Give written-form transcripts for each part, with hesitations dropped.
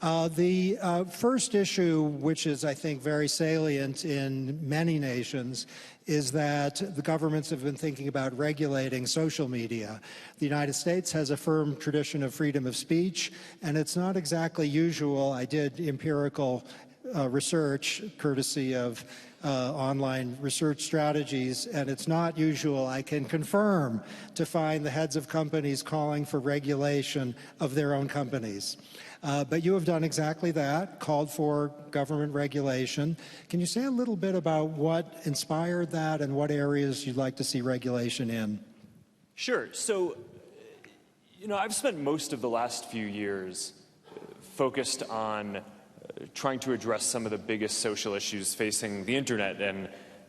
The first issue, which is, I think, very salient in many nations, is that the governments have been thinking about regulating social media. The United States has a firm tradition of freedom of speech, and it's not exactly usual. I did empirical research, courtesy of online research strategies, and it's not usual, I can confirm, to find the heads of companies calling for regulation of their own companies. But you have done exactly that, called for government regulation. Can you say a little bit about what inspired that and what areas you'd like to see regulation in? Sure. So, I've spent most of the last few years focused on trying to address some of the biggest social issues facing the internet, and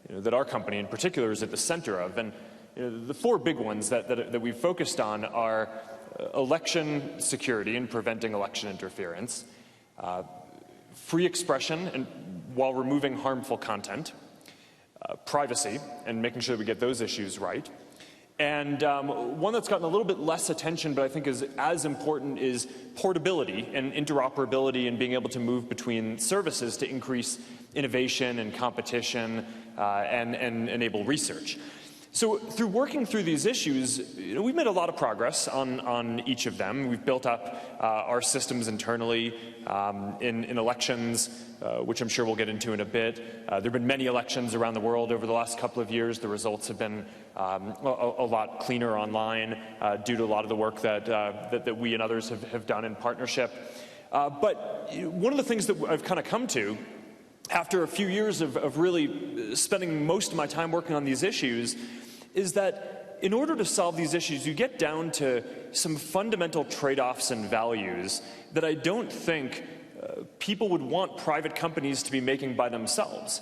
that our company in particular is at the center of. And the four big ones that we've focused on are election security and preventing election interference, free expression and while removing harmful content, privacy and making sure that we get those issues right. And one that's gotten a little bit less attention, but I think is as important, is portability and interoperability and being able to move between services to increase innovation and competition and enable research. So through working through these issues, we've made a lot of progress on each of them. We've built up our systems internally in elections, which I'm sure we'll get into in a bit. There have been many elections around the world over the last couple of years. The results have been a lot cleaner online due to a lot of the work that we and others have done in partnership. But one of the things that I've kind of come to after a few years of really spending most of my time working on these issues is that in order to solve these issues, you get down to some fundamental trade-offs and values that I don't think people would want private companies to be making by themselves.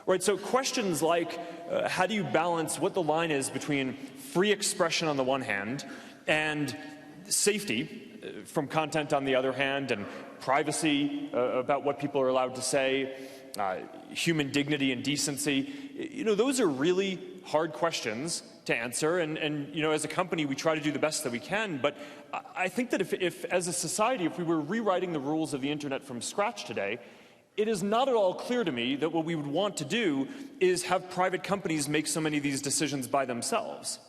Right? So questions like how do you balance what the line is between free expression on the one hand and safety from content on the other hand, and privacy about what people are allowed to say, human dignity and decency. Those are really hard questions to answer, and as a company we try to do the best that we can, but I think that if as a society, if we were rewriting the rules of the internet from scratch today, it is not at all clear to me that what we would want to do is have private companies make so many of these decisions by themselves.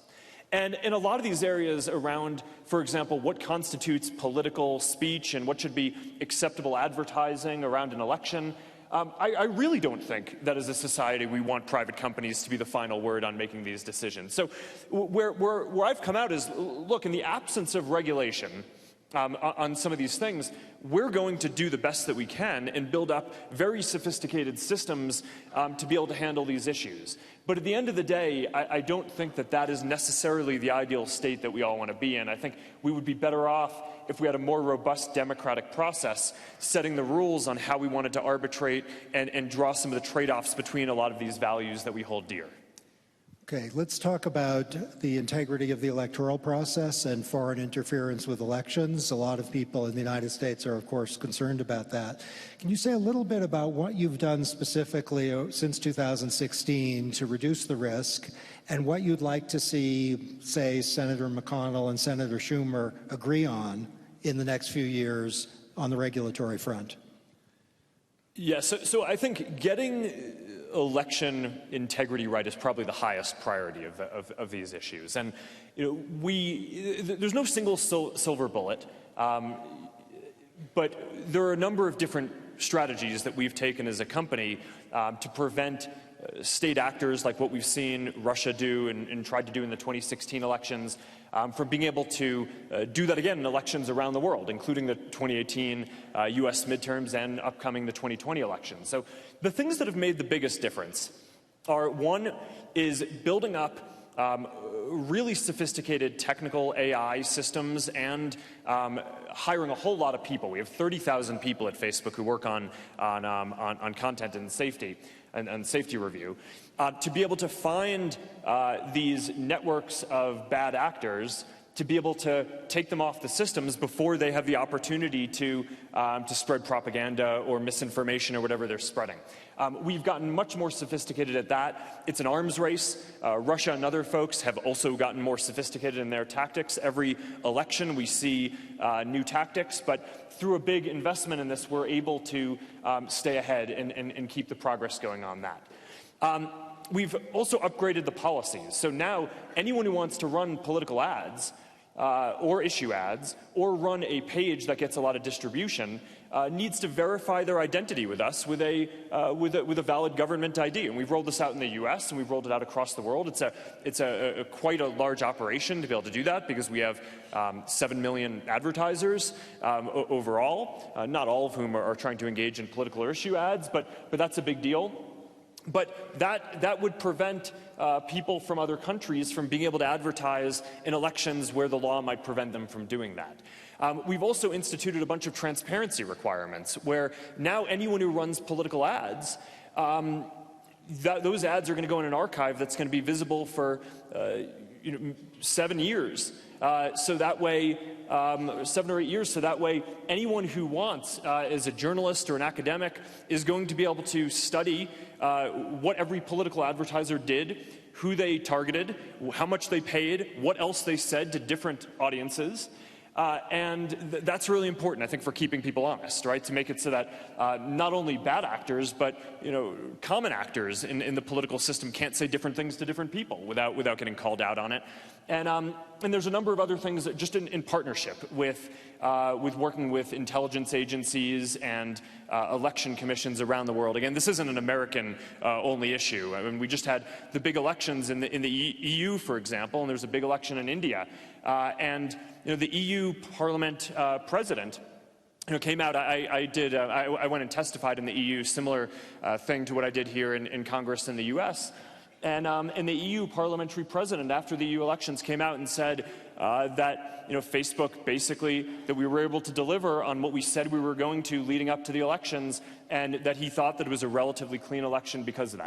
And in a lot of these areas around, for example, what constitutes political speech and what should be acceptable advertising around an election, I really don't think that as a society we want private companies to be the final word on making these decisions. So where I've come out is, look, in the absence of regulation on some of these things, we're going to do the best that we can and build up very sophisticated systems to be able to handle these issues. But at the end of the day, I don't think that is necessarily the ideal state that we all want to be in. I think we would be better off if we had a more robust democratic process setting the rules on how we wanted to arbitrate and draw some of the trade-offs between a lot of these values that we hold dear. Okay, let's talk about the integrity of the electoral process and foreign interference with elections. A lot of people in the United States are, of course, concerned about that. Can you say a little bit about what you've done specifically since 2016 to reduce the risk, and what you'd like to see, say, Senator McConnell and Senator Schumer agree on in the next few years on the regulatory front? Yes, so I think getting election integrity right is probably the highest priority of these issues. And there's no single silver bullet, but there are a number of different strategies that we've taken as a company to prevent state actors like what we've seen Russia do and tried to do in the 2016 elections from being able to do that again in elections around the world, including the 2018 U.S. midterms and upcoming the 2020 elections. So the things that have made the biggest difference are, one, is building up really sophisticated technical AI systems and hiring a whole lot of people. We have 30,000 people at Facebook who work on content and safety and safety review to be able to find these networks of bad actors to be able to take them off the systems before they have the opportunity to spread propaganda or misinformation or whatever they're spreading. We've gotten much more sophisticated at that. It's an arms race. Russia and other folks have also gotten more sophisticated in their tactics. Every election we see new tactics, but through a big investment in this, we're able to stay ahead and keep the progress going on that. We've also upgraded the policies. So now anyone who wants to run political ads or issue ads or run a page that gets a lot of distribution needs to verify their identity with us with a valid government ID. And we've rolled this out in the U.S. and we've rolled it out across the world. It's quite a large operation to be able to do that because we have 7 million advertisers overall, not all of whom are trying to engage in political or issue ads, but that's a big deal. But that would prevent people from other countries from being able to advertise in elections where the law might prevent them from doing that. We've also instituted a bunch of transparency requirements where now anyone who runs political ads, those ads are going to go in an archive that's going to be visible for 7 years. So that way, 7 or 8 years, so that way anyone who wants, as a journalist or an academic, is going to be able to study what every political advertiser did, who they targeted, how much they paid, what else they said to different audiences. And that's really important, I think, for keeping people honest, right? To make it so that not only bad actors, but common actors in the political system can't say different things to different people without getting called out on it. And there's a number of other things that just in partnership with working with intelligence agencies and election commissions around the world. Again, this isn't an American only issue. I mean, we just had the big elections in the EU, for example, and there's a big election in India. And the EU Parliament president came out. I went and testified in the EU, similar thing to what I did here in Congress in the U.S. And the EU parliamentary president, after the EU elections, came out and said that Facebook basically, that we were able to deliver on what we said we were going to leading up to the elections, and that he thought that it was a relatively clean election because of that.